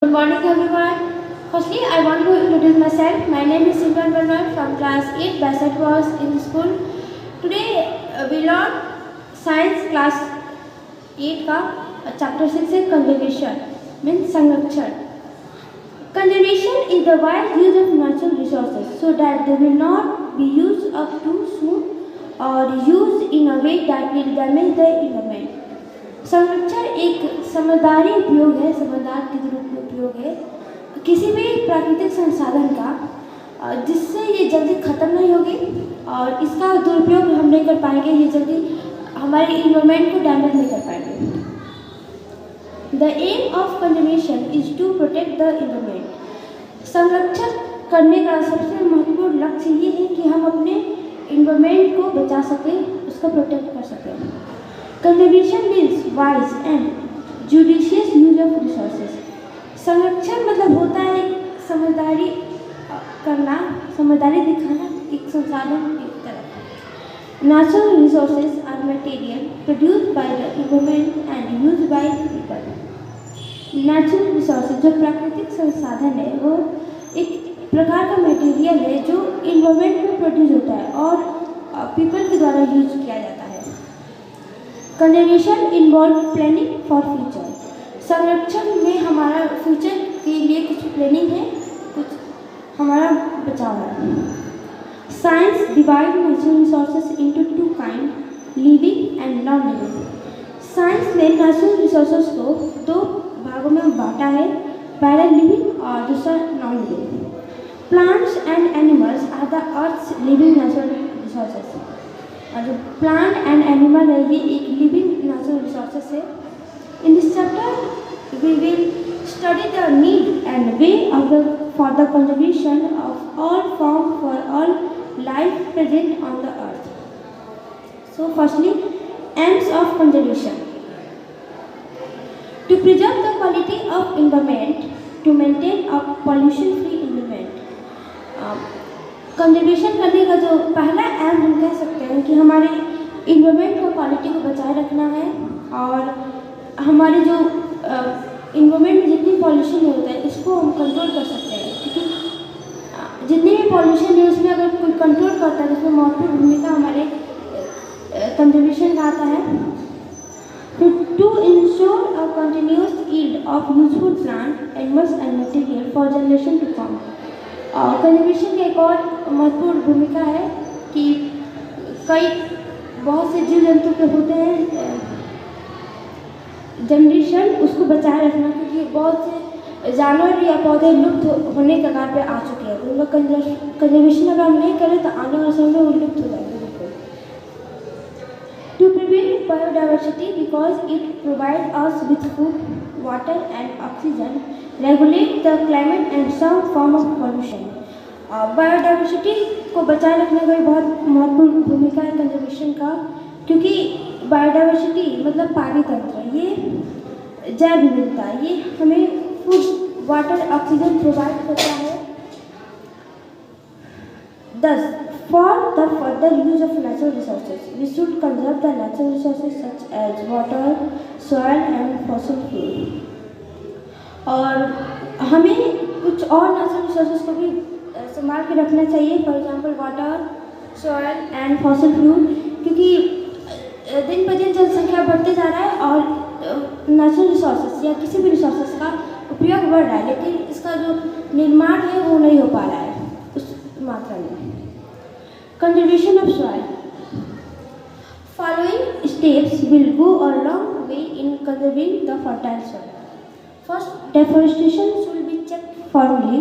Good morning everyone. Firstly, I want to introduce myself. My name is Simran Bernard from class 8 Bassett was in school. Today we learn science class 8 का chapter 6 है conservation means संरक्षण. Conservation is the wise use of natural resources so that they will not be used up too soon or used in a way that will damage the environment. संरक्षण एक समझदारी उपयोग है, समझदार के रूप में उपयोग है किसी भी प्राकृतिक संसाधन का जिससे ये जल्दी खत्म नहीं होगी और इसका दुरुपयोग हम नहीं कर पाएंगे, ये जल्दी हमारे इन्वायरमेंट को डैमेज नहीं कर पाएंगे. The aim of conservation is to protect the environment. संरक्षण करने का सबसे महत्वपूर्ण लक्ष्य ये है कि हम अपने इन्वायरमेंट को बचा सकें, उसका प्रोटेक्ट कर सकें. Conservation means wise and judicious use of resources. संरक्षण मतलब होता है समझदारी करना, समझदारी दिखाना एक संसाधन की तरफ. Natural resources are material produced by the environment and used by people. Natural resources जो प्राकृतिक संसाधन है वो एक प्रकार का मटेरियल है जो इन्वायरमेंट में प्रोड्यूस होता है और पीपल के द्वारा यूज किया जाता है. Conservation involve planning for future. संरक्षण में हमारा फ्यूचर के लिए कुछ प्लानिंग है, कुछ हमारा बचाव है. Science divide natural resources into two kind, living and non living. Science ने नेचुरल रिसोर्सेज को दो भागों में बांटा है, पहला लिविंग और दूसरा non living. Plants and animals are the earth's living natural resources. और जो प्लांट एंड एनिमल है ये एक लिविंग नेचुरल रिसोर्सेज है. In this chapter we will study the need and way of the for the conservation of all form for all life present on the earth. So firstly aims of conservation. To preserve the quality of environment, to maintain a pollution free environment. Conservation करने का जो पहला M हम कह सकते हैं कि हमारे इन्वायरमेंट को क्वालिटी को बचाए रखना है और हमारे जो इन्वायरमेंट में जितनी पॉल्यूशन होता है इसको हम कंट्रोल कर सकते हैं, क्योंकि जितनी भी पॉल्यूशन है उसमें अगर कोई कंट्रोल करता है तो उसमें महत्वपूर्ण भूमिका हमारे कंजर्वेशन का आता है. To ensure a continuous yield of useful plant, animals and material for generation to come. और कंजर्वेशन की एक और महत्वपूर्ण भूमिका है कि बहुत से जीव जंतु के होते हैं जनरेशन, उसको बचाए रखना, क्योंकि बहुत से जानवर या पौधे लुप्त होने के कगार पे आ चुके हैं. तो उनका कंजर्वेशन अगर हम नहीं करें तो आने वाले समय में वो लुप्त हो जाएंगे. To prevent biodiversity because it provide us with food, water and oxygen, regulate the climate and some form of pollution. Biodiversity को बचाए रखने का भी बहुत महत्वपूर्ण भूमिका है कंजर्वेशन का, क्योंकि बायोडाइवर्सिटी मतलब पानी तंत्र, ये जैव विविधता, ये हमें फूड, वाटर, ऑक्सीजन प्रोवाइड करता है. 10. For the further use of natural resources, we should conserve the natural resources such as water, soil and fossil fuel. और हमें कुछ और नेचुरल रिसोर्सेज को भी संभाल के रखना चाहिए, for example water, soil and fossil fuel, क्योंकि दिन पर दिन जनसंख्या बढ़ते जा रहा है और नेचुरल रिसोर्सेज या किसी भी रिसोर्सेज का उपयोग बढ़ रहा है, लेकिन इसका जो निर्माण है वो नहीं हो पा रहा है उस मात्रा में. Conservation of soil. Following steps will go a long way in conserving the fertile soil. First, deforestation should be checked firmly.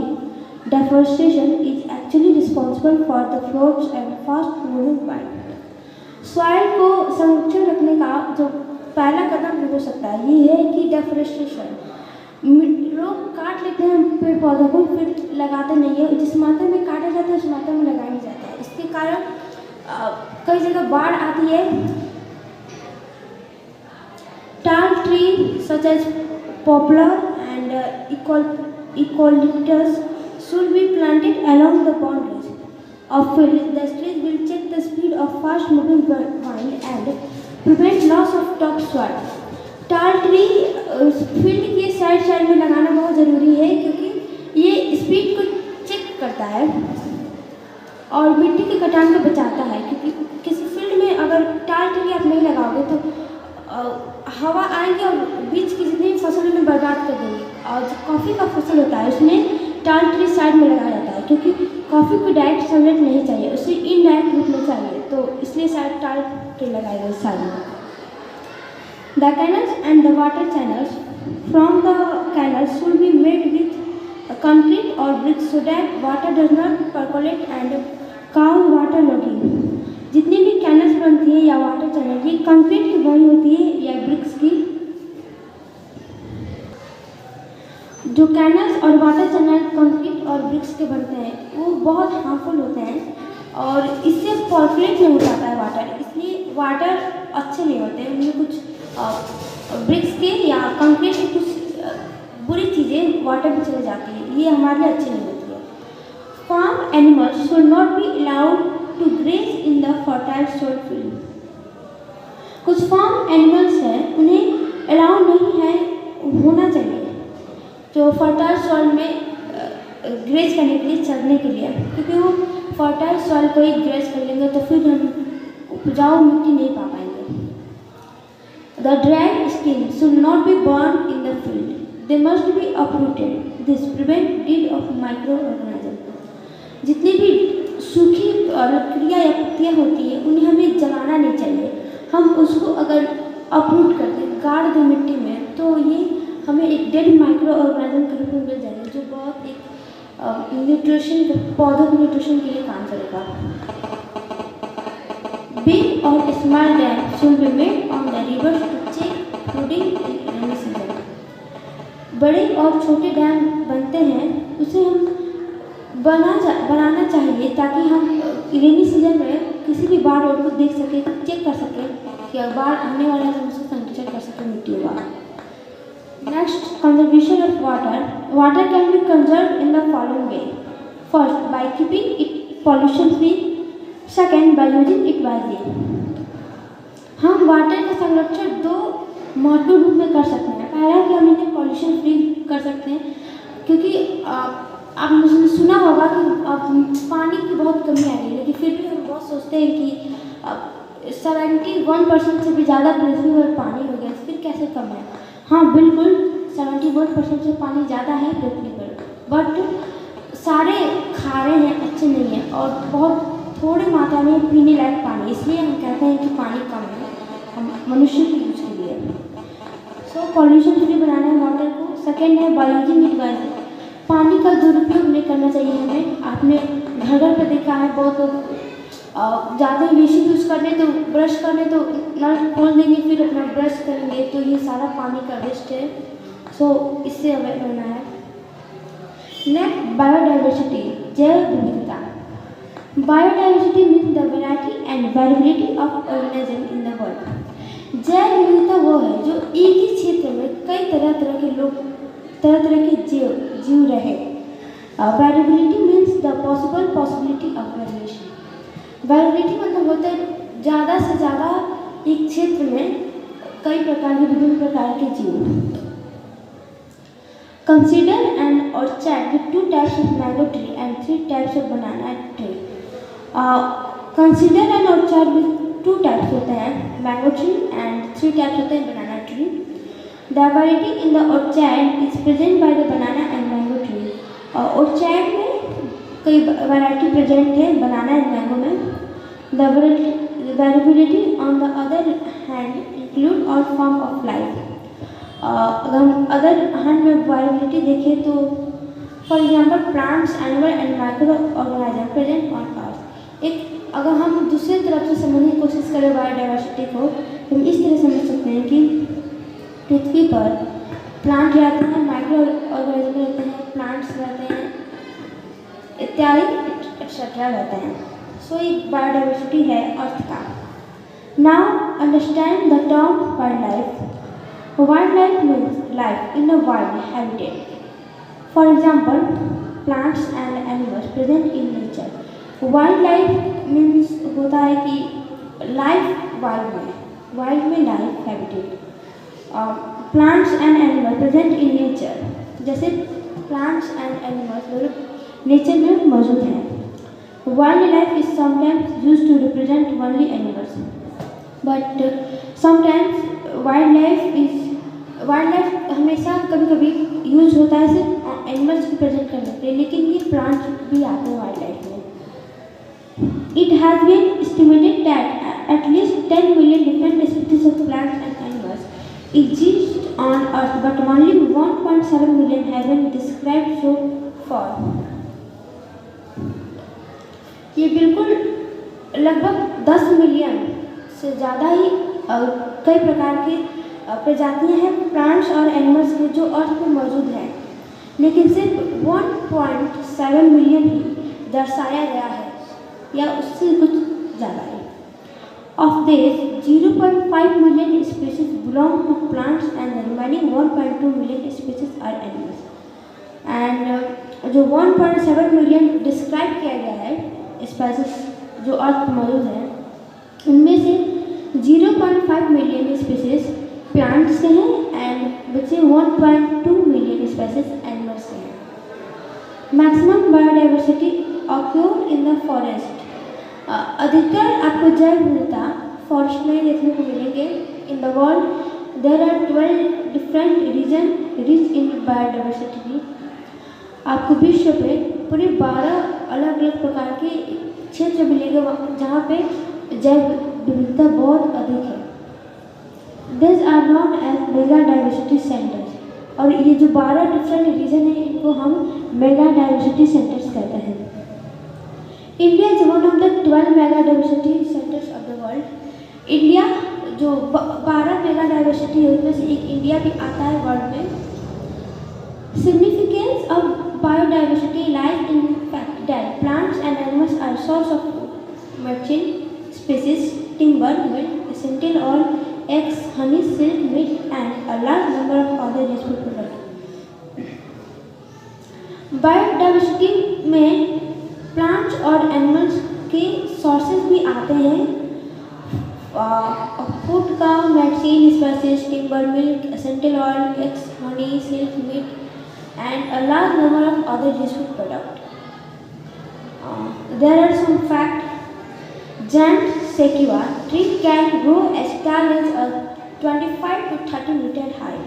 Deforestation is actually responsible for the floods and fast-moving wind. Soil को संरक्षण रखने का जो पहला कदम हो सकता है ये है कि डेफोरेस्टेशन. लोग काट लेते हैं पेड़ पौधों को, फिर लगाते नहीं है. जिस मात्रा में काटा जाता है उस मात्रा में लगाया नहीं जाता है. इसके कारण कई जगह बाढ़ आती है. Tall tree such as poplar and eucalyptus should be planted along the boundaries of fields. The trees will check the speed of fast-moving wind and prevent loss of topsoil. टाल ट्री फील्ड के side में लगाना बहुत ज़रूरी है. है और मिट्टी के कटान को बचाता है, क्योंकि किसी फील्ड में अगर टाल ट्री आप नहीं लगाओगे तो हवा आएगी और बीच की जितनी फसल में बर्बाद कर देंगे। और जो कॉफ़ी का फसल होता है उसमें टाल ट्री साइड में लगाया जाता है, क्योंकि कॉफ़ी को डायरेक्ट सनलाइट नहीं चाहिए, उसे इनडायरेक्ट रूप में चाहिए, तो इसलिए शायद टाल ट्री लगाए गए साइड में। The canals and the water channels from the canals should be made with concrete or bricks so that water does not percolate and cause water logging. जितनी भी कैनल्स बनती है या वाटर चैनल ये concrete की बनी होती है या ब्रिक्स की। जो कैनल्स और वाटर चैनल कंक्रीट और ब्रिक्स के बनते हैं वो बहुत हार्मफुल होते हैं और इससे पर्कुलेट नहीं हो पाता है वाटर, इसलिए वाटर अच्छे नहीं होते। उनमें कुछ ब्रिक्स के या कंक्रीट की कुछ बुरी चीज़ें वाटर में चली जाती है, ये हमारे लिए अच्छी नहीं होती है। Farm animals should not be allowed to graze in the fertile soil field. कुछ फार्म एनिमल्स हैं उन्हें अलाउ नहीं है होना चाहिए जो फर्टाइल सॉइल में ग्रेज करने के लिए, चरने के लिए, क्योंकि वो फर्टाइल सॉइल को ही ग्रेज कर लेंगे तो फिर हम उपजाऊ मिट्टी नहीं पा पाएंगे। The dried stem should not be burned in the field. They must be uprooted. This prevents death of microorganisms. जितनी भी सूखी लकड़ियाँ या पत्तियाँ होती हैं उन्हें हमें जलाना नहीं चाहिए। हम उसको अगर अपरूट कर दें, गाड़ दें मिट्टी में, तो ये हमें एक डेड माइक्रो ऑर्गेनिज्म के रूप में मिल जाएगा जो बहुत एक न्यूट्रिशन, पौधों के न्यूट्रिशन के लिए काम करेगा। Big or small dam should be made on the rivers to check flooding in rainy season. बड़े और छोटे डैम बनते हैं उसे हम बनाना चाहिए ताकि हम रेनी सीजन में किसी भी बाढ़ को देख सके, चेक कर सके कि बाढ़ आने वाला है तो उसको संरक्षण कर सके मिट्टी का। Next, conservation of water. Water can be conserve in the following way. First, by keeping it pollution free. Second, by using it wisely. हम वाटर का संरक्षण दो महत्वपूर्ण रूप में कर सकते हैं। पहला कि हम इन्हें पॉल्यूशन फ्री कर सकते हैं, क्योंकि आपने सुना होगा कि अब पानी की बहुत कमी आ रही है, लेकिन फिर भी हम बहुत सोचते हैं कि 71% से भी ज़्यादा पृथ्वी पर पानी हो गया, फिर कैसे कम है। हाँ बिल्कुल, 71% से पानी ज़्यादा है पृथ्वी पर, बट सारे खारे हैं, अच्छे नहीं हैं और बहुत थोड़ी मात्रा में पीने लायक पानी, इसलिए हम कहते हैं कि पानी कम है हम मनुष्य के यूज के लिए। सो पॉल्यूशन फ्री बनाना है वाटर को। सेकेंड है बाय यूजिंग इट वाइजली। पानी का दुरुपयोग नहीं करना चाहिए हमें। आपने घर घर पर देखा है बहुत लोग ज़्यादा बेसिक यूज़ करने तो ब्रश करने तो नल खोल देंगे, फिर अपना ब्रश करेंगे, तो ये सारा पानी का वेस्ट है। सो इससे अवॉइड होना है। नेक्स्ट, बायोडाइवर्सिटी, जैव विविधता। Biodiversity means the variety and variability of organism in the world. जैव विविधता वो है जो एक ही क्षेत्र में कई तरह तरह के लोग, तरह तरह के जीव रहे। Variability means the possibility of variation. Variability मतलब होता है ज़्यादा से ज़्यादा एक क्षेत्र में कई प्रकार के, विभिन्न प्रकार के जीव। Consider an orchard with 2 types of mango tree and 3 types of banana tree. Consider an orchard with 2 types होते हैं, mango tree and 3 types होते हैं, banana tree. The variety in the orchard is present by the banana and mango tree. Orchard में कई variety present है banana and mango में. The variability on the other hand include all form of life. अगर हम other hand में viability देखें तो for example plants, animal and micro organism present on earth. एक अगर हम दूसरी तरफ से समझने की कोशिश करें बायोडाइवर्सिटी को, तो हम इस तरह समझ सकते हैं कि पृथ्वी पर प्लांट रहते हैं, माइक्रो ऑर्गेनिज्म रहते हैं, प्लांट्स रहते हैं इत्यादि एक्सेट्रा रहते हैं। सो एक बायोडाइवर्सिटी है अर्थ का। Now understand the term wild life. Wildlife means life in a wild habitat. For example, plants and animals present in nature. Wildlife means होता है कि life wild में life habitat. Plants and animals present in nature. जैसे plants and animals nature में मौजूद है। Wild life is sometimes use to represent only animals, but sometimes wild life हमेशा कभी कभी यूज होता है सिर्फ एनिमल्स को प्रेजेंट करने के लिए, लेकिन ये प्लांट्स भी आते हैं वाइल्ड लाइफ में। It has been estimated that at least 10 million different species of plants and animals exist on Earth, but only 1.7 million have been described so far. ये बिल्कुल लगभग 10 मिलियन से ज़्यादा ही कई प्रकार की प्रजातियां हैं प्लांट्स और एनिमल्स के जो अर्थ पर मौजूद हैं, लेकिन सिर्फ 1.7 मिलियन ही दर्शाया गया है या उससे कुछ ज़्यादा है। Of this, 0.5 million species belong to plants and the remaining 1.2 million species are animals. And जो 1.7 million डिस्क्राइब किया गया है स्पीसीज जो अर्थ पर मौजूद है, उनमें से 0.5 मिलियन स्पीसीज प्लांट्स के हैं एंड बचे 1.2 मिलियन स्पीसीज एनिमल्स के हैं। Maximum biodiversity occur in the forest. अधिकतर आपको जैव विविधता फॉरेस्ट में देखने को मिलेंगे। In the world there are 12 different region rich in biodiversity. आपको विश्व पे पूरे 12 अलग अलग प्रकार के क्षेत्र मिलेंगे जहाँ पे जैव विविधता बहुत अधिक है। This are known as mega diversity centres, और ये जो 12 डिफरेंट रीजन है इनको हम मेगा डाइवर्सिटी सेंटर्स कहते हैं। India is one of the 12 mega diversity centres of the world. India जो 12 मेगा डाइवर्सिटी है उसमें से एक इंडिया भी आता है वर्ल्ड में। Significance of biodiversity lies in fact that plants and animals are source of food, mulching species, timber, milk, essential oil, eggs, honey, silk, meat and a large number of other useful product. Biodiversity में plants और animals के sources भी आते हैं food का, medicine species, timber, milk, essential oil, eggs, honey, silk, meat and a large number of other useful products. There are some facts. Giant sequoia tree can grow as tall as a 25 to 30 meter high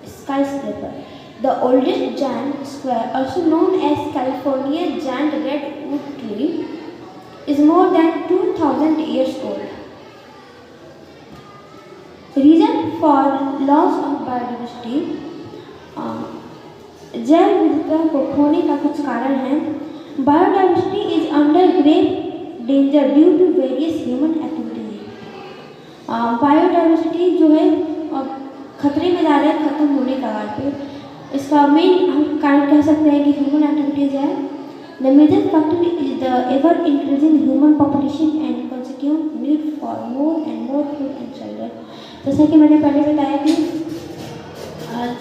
skyscraper. The oldest giant square, also known as California giant redwood tree, is more than 2,000 years old. Reason for loss of biodiversity. जैव विविधता को खोने का कुछ कारण है। Biodiversity is under grave danger due to various human activities. Biodiversity जो है खतरे में जा रहा है खत्म होने का कगार पे। इसका मेन हम कारण कह सकते हैं कि ह्यूमन एक्टिविटीज है। The major factor is the ever increasing human population and consequent need for more and more food and shelter. जैसा कि मैंने पहले बताया कि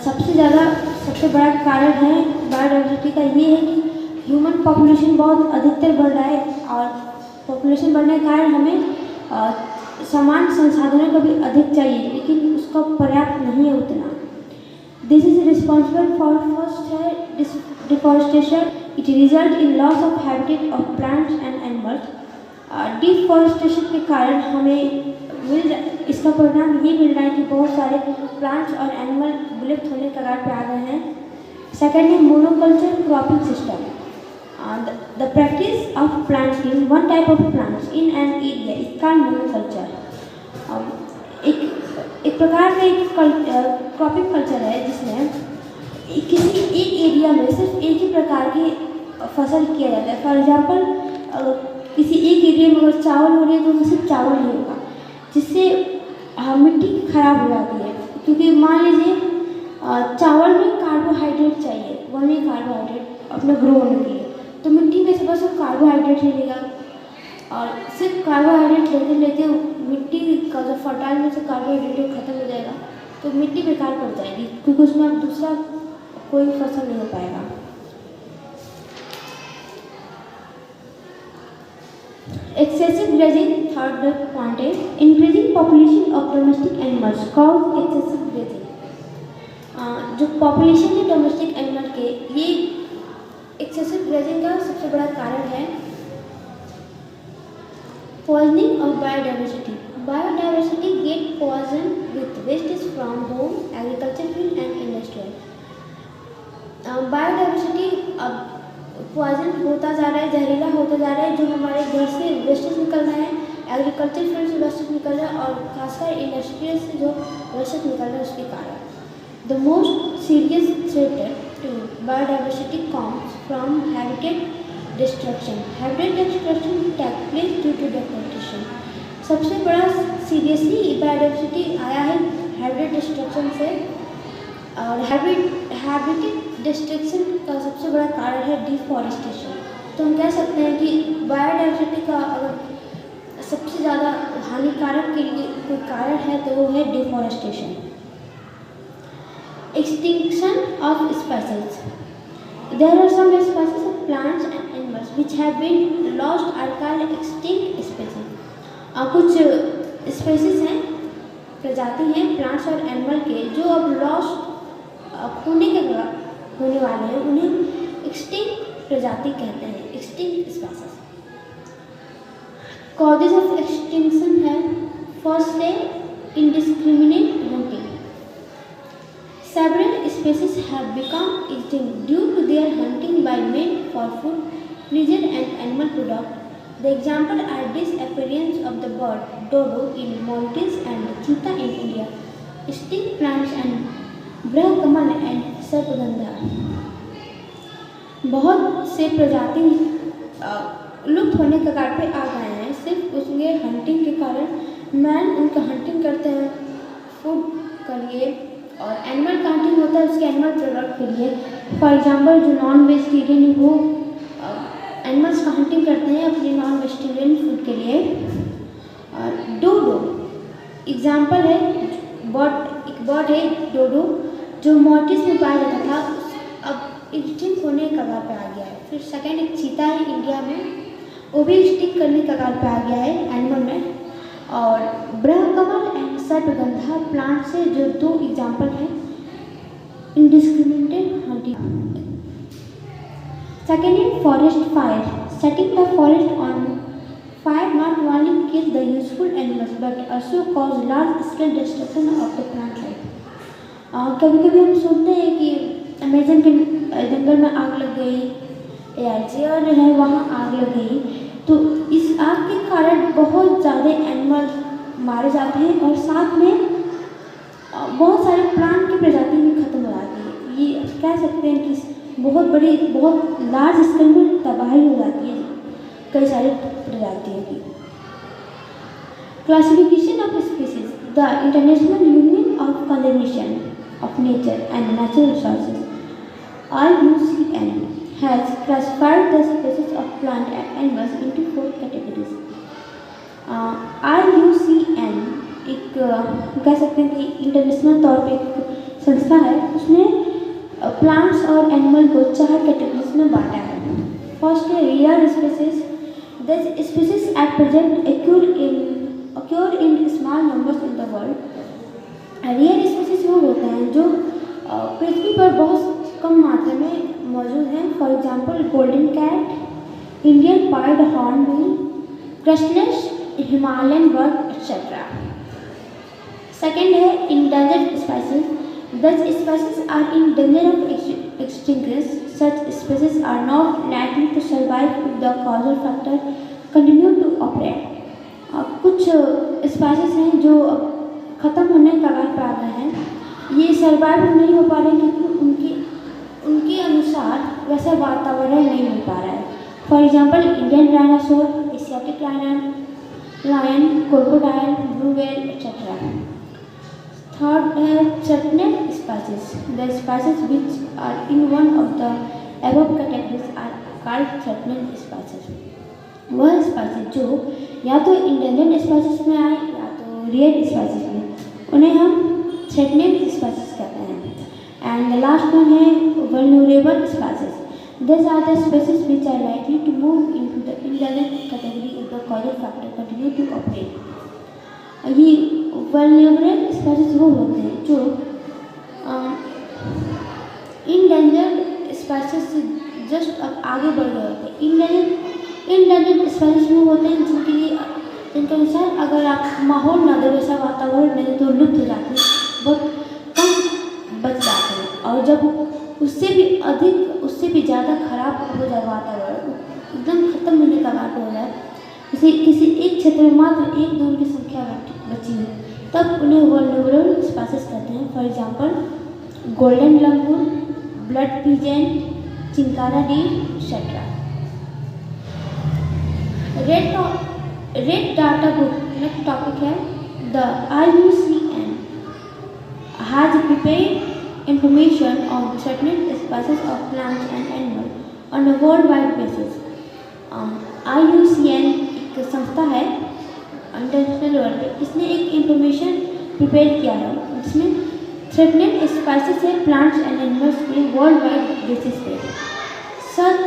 सबसे बड़ा कारण है बायोडाइवर्सिटी का ये है कि ह्यूमन पॉपुलेशन बहुत अधिकतर बढ़ रहा है, और पॉपुलेशन बढ़ने के कारण हमें समान संसाधनों का भी अधिक चाहिए, लेकिन उसका पर्याप्त नहीं है उतना। This is responsible for first है deforestation. It result in loss of habitat of plants and animals. Deforestation के कारण हमें इसका परिणाम ये मिल रहा है कि बहुत सारे प्लांट्स और एनिमल विलुप्त होने के कगार पे आ गए हैं। सेकेंड है monoculture cropping system. The practice of planting one type of plants in an area is called monoculture. एक प्रकार का एक क्रॉपिंग कल्चर है जिसमें किसी एक एरिया में सिर्फ एक ही प्रकार की फसल किया जाता है। फॉर एग्जाम्पल किसी एक एरिया में अगर चावल हो रही है तो उसमें सिर्फ चावल ही होगा, जिससे मिट्टी खराब हो जाती है। क्योंकि मान लीजिए चावल में कार्बोहाइड्रेट चाहिए, वही कार्बोहाइड्रेट अपने ग्रो होने के लिए, तो मिट्टी में से बस वो कार्बोहाइड्रेट ही लेगा, और सिर्फ कार्बोहाइड्रेट लेते लेते मिट्टी का जो फर्टाइल में से कार्बोहाइड्रेट खत्म हो जाएगा, तो मिट्टी बेकार पड़ जाएगी, क्योंकि उसमें अब दूसरा कोई फसल नहीं हो पाएगा। Excessive grazing, third point is increasing population of domestic animals cause excessive grazing। जो पॉपुलेशन है डोमेस्टिक एनिमल के, ये एक्सेसिव ग्रेजिंग का सबसे बड़ा कारण है poisoning of biodiversity. Biodiversity get poison with wastage from home, agriculture field and industrial. Biodiversity अब पॉइजन होता जा रहा है, जहरीला होता जा रहा है, जो हमारे घर से वेस्टेज निकल रहा है, एग्रीकल्चर फील्ड से वेस्टेज निकल रहा है और खासकर इंडस्ट्रियल से जो वेस्टेज निकल रहा है उसके कारण। The most serious threat to biodiversity comes from habitat destruction. Habitat destruction take place due to deforestation. सबसे बड़ा सीरियसली बायोडाइवर्सिटी आया है हैबिटेट डिस्ट्रक्शन से, और हैबिटेट डिस्ट्रक्शन का सबसे बड़ा कारण है डिफोरेस्टेशन। तो हम कह सकते हैं कि बायोडाइवर्सिटी का अगर सबसे ज़्यादा हानिकारक के लिए कोई कारण है तो वो है deforestation. Extinction of species. There are some species of plants and animals which have been lost are called extinct species. कुछ स्पीसीज हैं, प्रजाति हैं प्लांट्स और एनिमल के जो अब लॉस्ट होने वाले हैं, उन्हें एक्सटिंक्ट प्रजाति कहते हैं, extinct species. Causes of extinction है फर्स्ट है indiscriminate hunting. Several species have become extinct due to their hunting by men for food, pleasure and animal product. The example are disappearance of the bird dodo in Maldives and cheetah in India, extinct plants and Brahmakamal and sarpagandha. बहुत से प्रजाति लुप्त होने के कगार पे आ गए हैं सिर्फ उसके हंटिंग के कारण। मैन उनका हंटिंग करते हैं फूड के लिए और एनिमल का हंटिंग होता है उसके एनिमल प्रोडक्ट के लिए। फॉर एग्जांपल जो नॉन वेजिटेरियन है वो एनिमल्स का हंटिंग करते हैं अपने नॉन वेजिटेरियन फूड के लिए। और डोडो एग्जांपल है, एक बर्ड है डोडो जो मॉरिशस में पाया जाता था, अब एक्सटिंक्ट होने के कगार पे आ गया है। फिर सेकंड एक चीता है इंडिया में, वो भी एक्सटिंक्ट करने के कगार पे आ गया है एनिमल में। और ब्रह्मकमल एंड सर्पगंधा प्लांट से जो दो एग्जांपल हैं इंडिस्क्रिमिनेटेड हंटिंग। सेकेंड है forest fire. Setting the forest on fire not only kill the useful animals but also cause large scale destruction of the plant life. कभी कभी हम सुनते हैं कि अमेजन के जंगल में आग लग गई, एयर है वहाँ आग लग गई, तो इस आग के कारण बहुत ज़्यादा एनिमल मारे जाते हैं और साथ में बहुत सारे प्लांट की प्रजाति भी खत्म हो जाती है। ये कह सकते हैं कि बहुत लार्ज स्केल में तबाही हो जाती है कई सारी प्रजातियों की। Classification of species. The international union of conservation of nature and natural resources IUCN has classified the species of plant and animals into 4 categories. IUCN एक कह सकते हैं कि इंटरनेशनल तौर पे एक संस्था है, उसने प्लांट्स और एनिमल को 4 कैटेगरीज में बांटा है। फर्स्ट है rare species. These species at present occur in small numbers in the world. Rare species वो होते हैं जो पृथ्वी पर बहुत कम मात्रा में मौजूद हैं। For example golden cat, Indian pied hornbill, crustless, Himalayan bird etcetera. Second है endangered species. These species are in danger of extinction. Such species are not likely to survive if the causal factor continue to operate. कुछ species हैं जो ख़त्म होने के कगार पर आ गए हैं, ये सर्वाइव नहीं हो पा रहे क्योंकि उनके अनुसार वैसा वातावरण नहीं मिल पा रहा है। For example Indian dinosaur, Asiatic lion, crocodile, blue whale etcetera. Third है threatened species. The species which are in one of the above categories are called threatened species. वह स्पीसीज जो या तो इंडेंजर्ड स्पीसीज में आए या तो रेयर स्पीसीज में, उन्हें हम थ्रेटनेड स्पीसीज कहते हैं। एंड द लास्ट वन है vulnerable species. This are the species which are likely to move into the endangered category if the causal factor continue to operate. ये वल्नरेबल स्पीसीज वो होते हैं जो इंडेंजर्ड स्पीसीज जस्ट अब आगे बढ़ गए होते हैं। इंडेंजर्ड स्पीसीज वो होते हैं जिनके अनुसार अगर आप माहौल ना दे, वैसा वातावरण नहीं तो लुप्त हो जाते हैं, बहुत कम बच जाते हैं। और जब उससे भी ज़्यादा खराब हो जाए वातावरण, एकदम खत्म होने का घाट हो जाए, जैसे किसी एक क्षेत्र में मात्र एक दो की संख्या बची है, तब उन्हें वल्नरेबल स्पीसीज कहते हैं। For example golden langur, blood pheasant, chinkara deer, etcetera. Red data book next topic है। The IUCN has prepared information on certain species of plants and animals on a worldwide basis. IUCN एक संस्था है international level पे, इसने एक information prepare किया है जिसमें थ्रेटनेड स्पीसीज है प्लांट्स एंड एनिमल्स पे वर्ल्ड वाइड बेसिस पे। Such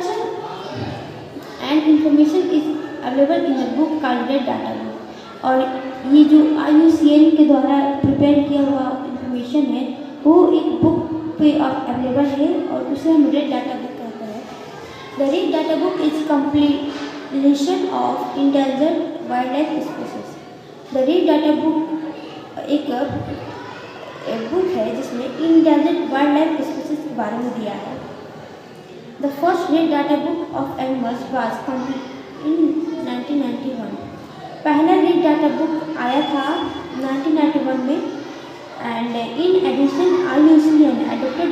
and information is available in the book called red data book. और ये जो IUCN के द्वारा प्रिपेयर किया हुआ इंफॉर्मेशन है वो एक बुक पे अवेलेबल है और उसे हम रेड डाटा बुक कहते हैं। The red data book is completion of endangered wild life species. The red data book एक बुक है जिसमें इंडेंजर्ड वाइल्ड लाइफ स्पीसीज के बारे में दिया है। The first red data book of animals was complete in 1991। पहला रेड डाटा बुक आया था 1991 में। And in addition IUCN adopted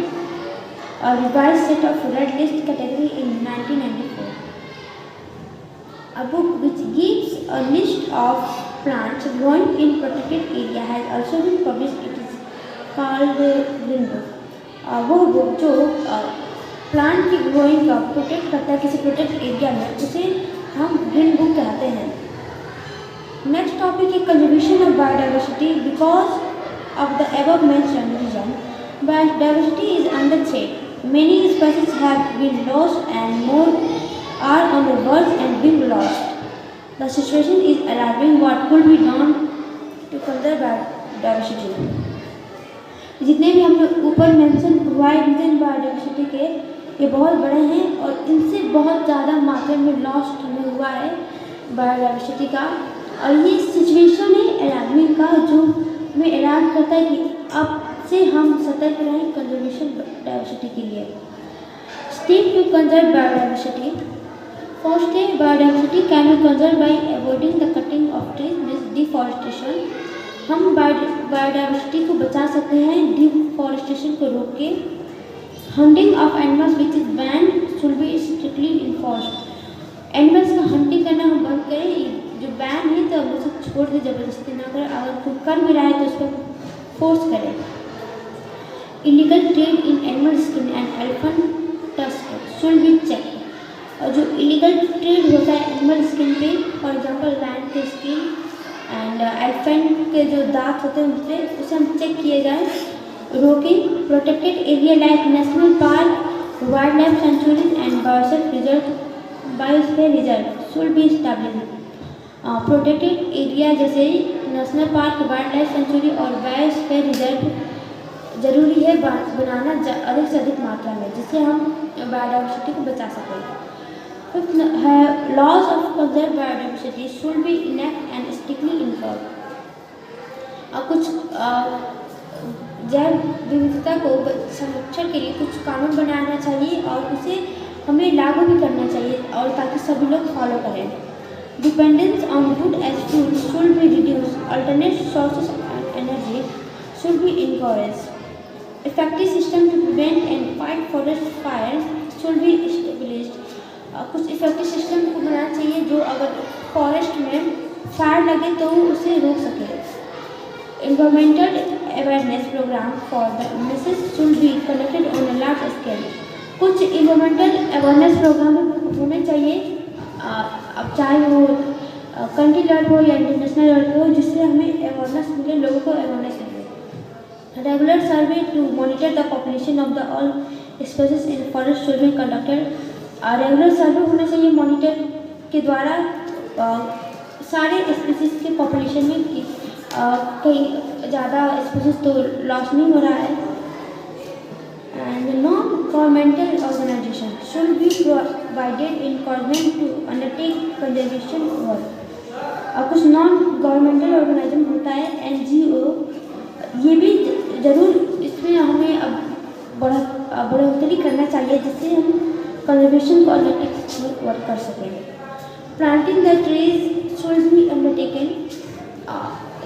a revised set of red list category in 1994. A book which gives a list of plants growing in protected area has also been published. It is called Green Book. वो book जो plant की growing का protect करता है किसी protect area में, उसे हम ग्रीन बुक कहते हैं। नेक्स्ट टॉपिक है conservation of biodiversity. Because of the above mentioned reason, biodiversity is under threat. Many species have been lost and more are on the verge and being lost. The situation is alarming. What could be done to conserve biodiversity? जितने भी हमने ऊपर mention हुआ है reason biodiversity के, ये बहुत बड़े हैं और इनसे बहुत ज़्यादा मात्रा में लॉस्ट हमें हुआ है बायोडाइवर्सिटी का। और ये सिचुएशन है अलार्मिंग का, जो में ऐलान करता है कि अब से हम सतर्क रहें कंजर्वेशन डाइवर्सिटी के लिए। Step to conserve biodiversity. First है biodiversity can be conserve by avoiding the cutting of trees means deforestation. हम बायोडाइवर्सिटी को बचा सकते हैं डिफॉरेस्टेशन को रोक के। Hunting of animals which is banned should be strictly enforced. Animals का हंटिंग करना हम बंद करें, जो बैन है तो हम उसे छोड़ दे, जबरदस्ती ना करें। अगर कोई कर भी रहा है तो उस पर फोर्स करें। Illegal trade in animal skin and elephant tusk should be check. और जो इलीगल ट्रेड होता है एनिमल स्किन पे, फॉर एग्जांपल लैंड के स्किन एंड एलिफेंट के जो दांत होते हैं उससे उसे हम चेक किए जाए, रोकें। Protected area like national park, wildlife sanctuaries and biosphere reserve should be established. Protected area जैसे national park, wildlife sanctuary और बायोस्फीयर रिजर्व जरूरी है बनाना अधिक से अधिक मात्रा में, जिससे हम बायोडाइवर्सिटी को बचा सकें। फिफ्थ है laws of conserve biodiversity should be enact and strictly enforced. कुछ जैव विविधता को संरक्षण के लिए कुछ कानून बनाना चाहिए और उसे हमें लागू भी करना चाहिए, और ताकि सभी लोग फॉलो करें। Dependence on wood as fuel should be reduced. Alternate sources of energy should be encouraged. Effective system to prevent and fight forest fire should be established. कुछ इफेक्टिव सिस्टम को बनाना चाहिए जो अगर फॉरेस्ट में फायर लगे तो उसे रोक सके। Environmental awareness program for the masses should be conducted on a large scale. कुछ environmental awareness program होने चाहिए, अब चाहे वो कंट्री लेवल हो या इंटरनेशनल लेवल हो, जिससे हमें अवेयरनेस मिले, लोगों को अवेयरनेस मिले। Regular survey to monitor the population of the all species in forest should be conducted. Regular survey होना चाहिए मॉनिटर के द्वारा सारे स्पीसीज के पॉपुलेशन में कि कहीं ज़्यादा स्पीसीज तो लॉस नहीं हो रहा है। And non non-governmental organization should be provided encouragement to undertake conservation work. और कुछ नॉन गवर्नमेंटल ऑर्गेनाइजेशन होता है NGO, ये भी ज़रूर इसमें हमें अब बढ़ोतरी करना चाहिए जिससे हम कंजर्वेशन को अंडरटेक वर्क कर सकें. Planting the trees should be undertaken.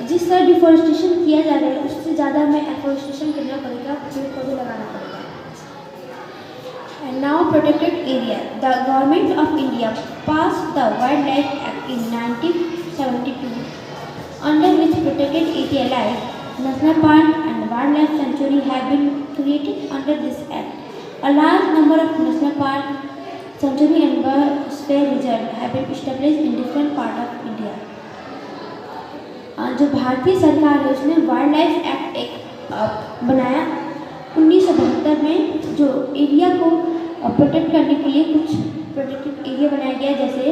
जिस तरह डिफॉरेस्टेशन किया जा रहा है उससे ज़्यादा हमें एफॉरेस्टेशन करना पड़ेगा, पेड़ पौधे लगाना पड़ेगा. And now protected area. The Government of India passed the Wildlife Act in 1972, under which protected area like National Park and Wildlife Sanctuary have been created under this act. A large number of National Park, Sanctuary and Biosphere Reserve have been established in different parts of India. जो भारतीय सरकार है उसने wild life act एक बनाया 1972 में, जो area को प्रोटेक्ट करने के लिए कुछ प्रोटेक्टेड एरिया बनाया गया जैसे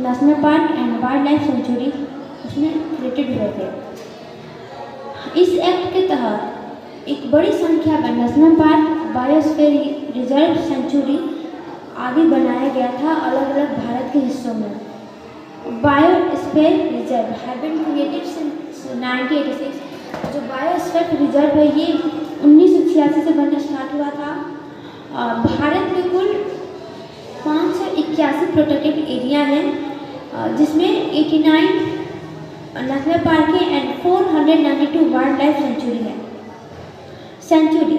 national park and wild life sanctuary उसमें क्रिएटेड हुए थे. इस एक्ट के तहत एक बड़ी संख्या में national park, biosphere reserve, sanctuary आदि बनाया गया था अलग अलग भारत के हिस्सों में. Biosphere reserve have been created since 1986. जो बायोस्फीयर रिजर्व है ये 1986 से बनना स्टार्ट हुआ था. भारत में कुल 581 प्रोटेक्टेड एरिया हैं जिसमें 89 नेशनल पार्क है एंड 492 वाइल्ड लाइफ सेंचुरी है. Sanctuary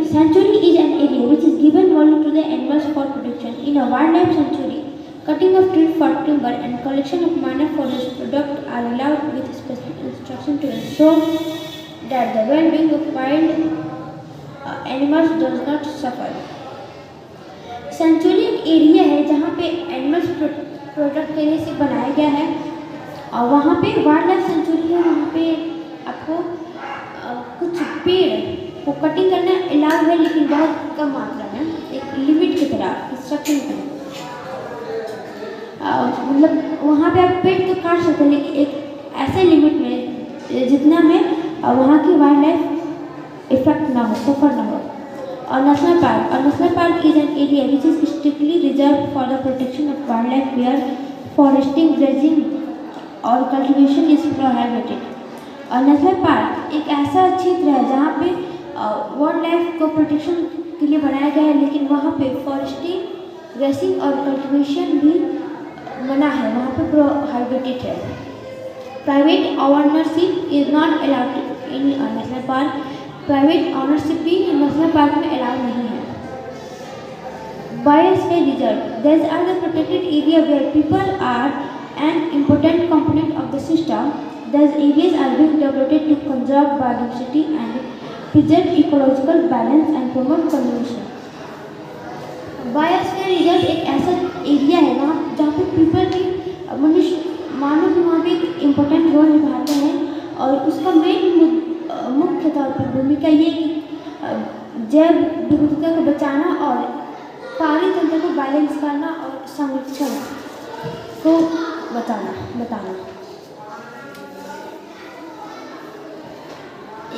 is an area which is given only to the animals for protection. In a wildlife sanctuary, cutting of trees for timber and collection of minor forest products are allowed with specific instruction to ensure that the well-being of wild animals does not suffer. Sanctuary एक area है जहाँ पे animals protect करने से बनाया गया है और वहाँ पे वाइल्ड लाइफ सेंचुरी है. वहाँ पे आपको कुछ पेड़ को कटिंग करना अलाउ है लेकिन बहुत कम मात्रा में, एक लिमिट की तरह इंस्ट्रक्शन है. मतलब वहाँ पे आप पेड़ तो काट सकते हैं लेकिन एक ऐसे लिमिट में जितना में वहाँ की वाइल्ड लाइफ इफेक्ट ना हो, सफर ना हो. और national park is an area which is strictly reserve for the protection of wild life where foresting, grazing और कल्टिवेशन इज प्रोहिबिटेड. और नेशनल पार्क एक ऐसा क्षेत्र है जहाँ पे वाइल्ड लाइफ को प्रोटेक्शन के लिए बनाया गया है लेकिन वहाँ पे फॉरेस्टिंग, ग्रेजिंग और कल्टिवेशन भी मना है, वहाँ पे प्रोहिबिटेड है. Private ownership is not allowed in national park. Private ownership भी नेशनल पार्क में अलाउ नहीं है. Biosphere reserve. These are the protected area where people are an important component of the system. These areas are being developed to conserve biodiversity and preserve ecological balance and promote conservation. Biosphere reserve एक ऐसा area है वहाँ जहाँ पे people की मनुष्य मानव भी वहाँ पे एक इम्पोर्टेंट रोल निभाते हैं और उसका मेन मुख्य तौर पर भूमिका ये कि जैव विविधता को बचाना और पानी तंत्र को बैलेंस करना और संरक्षण को बताना.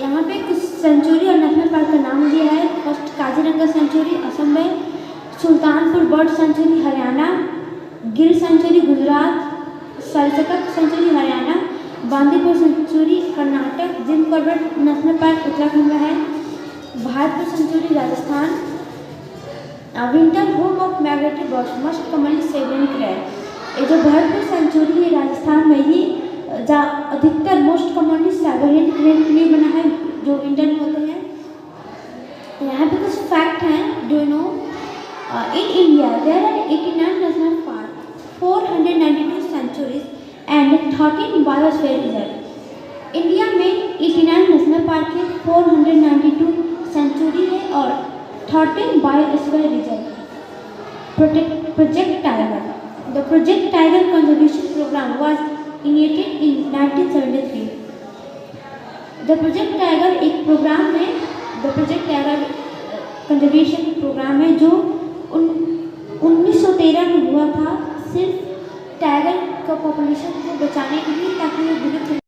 यहाँ पे कुछ सेंचुरी और नेशनल पार्क का नाम दिया है. फर्स्ट काजीरंगा सेंचुरी असम में, Sultanpur bird sanctuary Haryana, Gir sanctuary Gujarat, सलसकत sanctuary Haryana, Bandipur sanctuary Karnataka, Jim Corbett national park Uttarakhand में है, Bharatpur sanctuary Rajasthan. Winter home of migratory birds most commonly seven crane. ये जो भारतपुर सेंचुरी है राजस्थान में ये अधिकतर मोस्ट कॉमनली साइबेरियन क्रेन के लिए बना है जो विंटर में होते हैं. यहाँ पे कुछ फैक्ट हैं. Do you know in India there are 89 national park, 492 sanctuaries and 13 biosphere reserve. India में 89 नेशनल पार्क है, 492 सेंचुरी है और 13 biosphere reserve. Project tiger. The project tiger conservation program was initiated in 1973. The project tiger एक program है, the project tiger conservation program है जो 1913 में हुआ था सिर्फ टाइगर का पॉपुलेशन को बचाने के लिए ताकि वो विलुप्त